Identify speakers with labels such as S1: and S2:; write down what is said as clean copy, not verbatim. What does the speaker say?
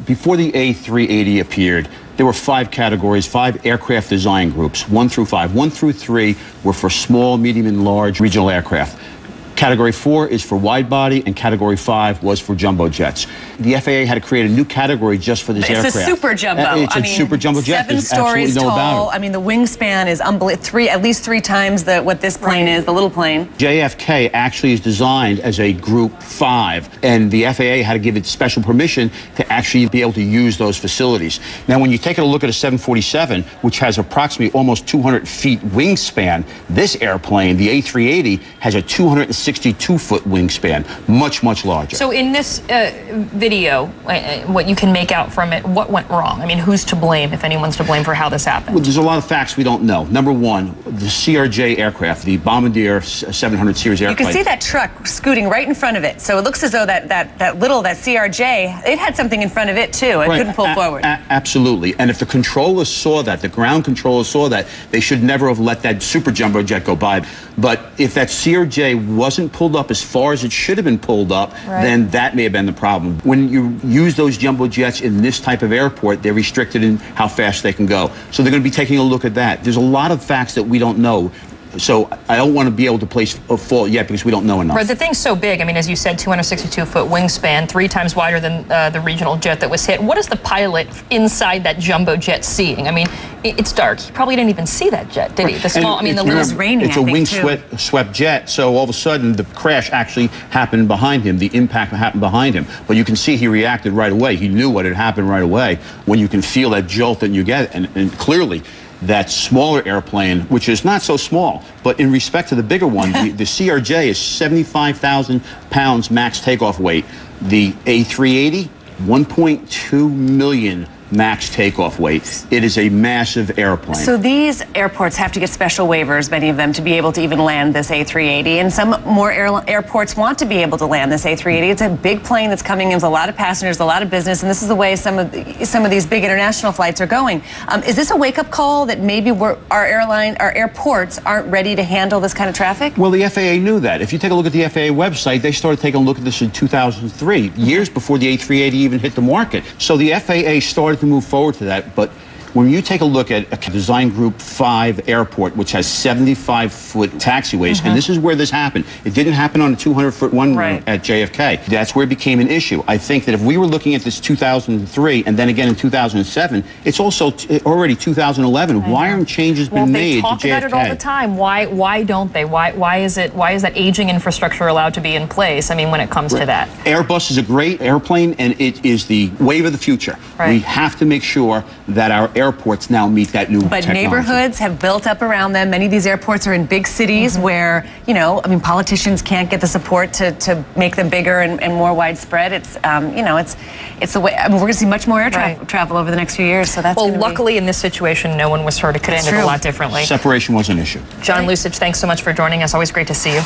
S1: before the A380 appeared, there were 5 categories, 5 aircraft design groups, 1 through 5. 1 through 3 were for small, medium, and large regional aircraft. Category 4 is for wide body, and Category 5 was for jumbo jets. The FAA had to create a new category just for this aircraft.
S2: It's a super jumbo.
S1: It's a super jumbo jet.
S2: 7 stories tall. I mean, the wingspan is unbelievable. At least 3 times what this plane is, the little plane.
S1: JFK actually is designed as a Group 5, and the FAA had to give it special permission to actually be able to use those facilities. Now, when you take a look at a 747, which has approximately almost 200 feet wingspan, this airplane, the A380, has a 262-foot wingspan, much, much larger.
S3: So in this video, what you can make out from it, what went wrong? I mean, who's to blame, if anyone's to blame, for how this happened?
S1: Well, there's a lot of facts we don't know. Number one, the CRJ aircraft, the Bombardier 700 series airplane.
S2: You can see that truck scooting right in front of it. So it looks as though that CRJ, it had something in front of it too. It couldn't pull forward.
S1: Absolutely. And if the controllers saw that, the ground controllers saw that, they should never have let that super jumbo jet go by. But if that CRJ wasn't pulled up as far as it should have been pulled up, then that may have been the problem. When you use those jumbo jets in this type of airport, they're restricted in how fast they can go. So they're going to be taking a look at that. There's a lot of facts that we don't know. So I don't want to be able to place a fault yet because we don't know enough.
S3: Right, the thing's so big. I mean, as you said, 262-foot wingspan, 3 times wider than the regional jet that was hit. What is the pilot inside that jumbo jet seeing? I mean, it's dark. He probably didn't even see that jet, did he? The small, I mean, the little.
S2: It was raining.
S1: It's a wind-swept jet, so all of a sudden the crash actually happened behind him. The impact happened behind him. But you can see he reacted right away. He knew what had happened right away. When you can feel that jolt that you get, and clearly, that smaller airplane, which is not so small, but in respect to the bigger one, the CRJ is 75,000 pounds max takeoff weight. The A380, 1.2 million max takeoff weight. It is a massive airplane.
S2: So these airports have to get special waivers, many of them, to be able to even land this A380. And some more airports want to be able to land this A380. It's a big plane that's coming in with a lot of passengers, a lot of business, and this is the way some of these big international flights are going. Is this a wake-up call that maybe our airports aren't ready to handle this kind of traffic?
S1: Well, the FAA knew that. If you take a look at the FAA website, they started taking a look at this in 2003, years before the A380 even hit the market. So the FAA started to move forward to that, but when you take a look at a Design Group 5 airport, which has 75-foot taxiways, and this is where this happened. It didn't happen on a 200-foot one at JFK. That's where it became an issue. I think that if we were looking at this 2003 and then again in 2007, it's also already 2011. Why aren't changes been made to JFK?
S3: They talk about it all the time. Why don't they? Why is that aging infrastructure allowed to be in place? I mean, when it comes to that.
S1: Airbus is a great airplane, and it is the wave of the future. We have to make sure that our airports now meet that new technology.
S2: Neighborhoods have built up around them. Many of these airports are in big cities where, you know, I mean, politicians can't get the support to make them bigger and more widespread. It's, you know, it's the way. I mean, we're going to see much more air travel over the next few years. So that's
S3: well. Luckily, in this situation, no one was hurt. It could end a lot differently.
S1: Separation was an issue.
S3: John Lucich, thanks so much for joining us. Always great to see you.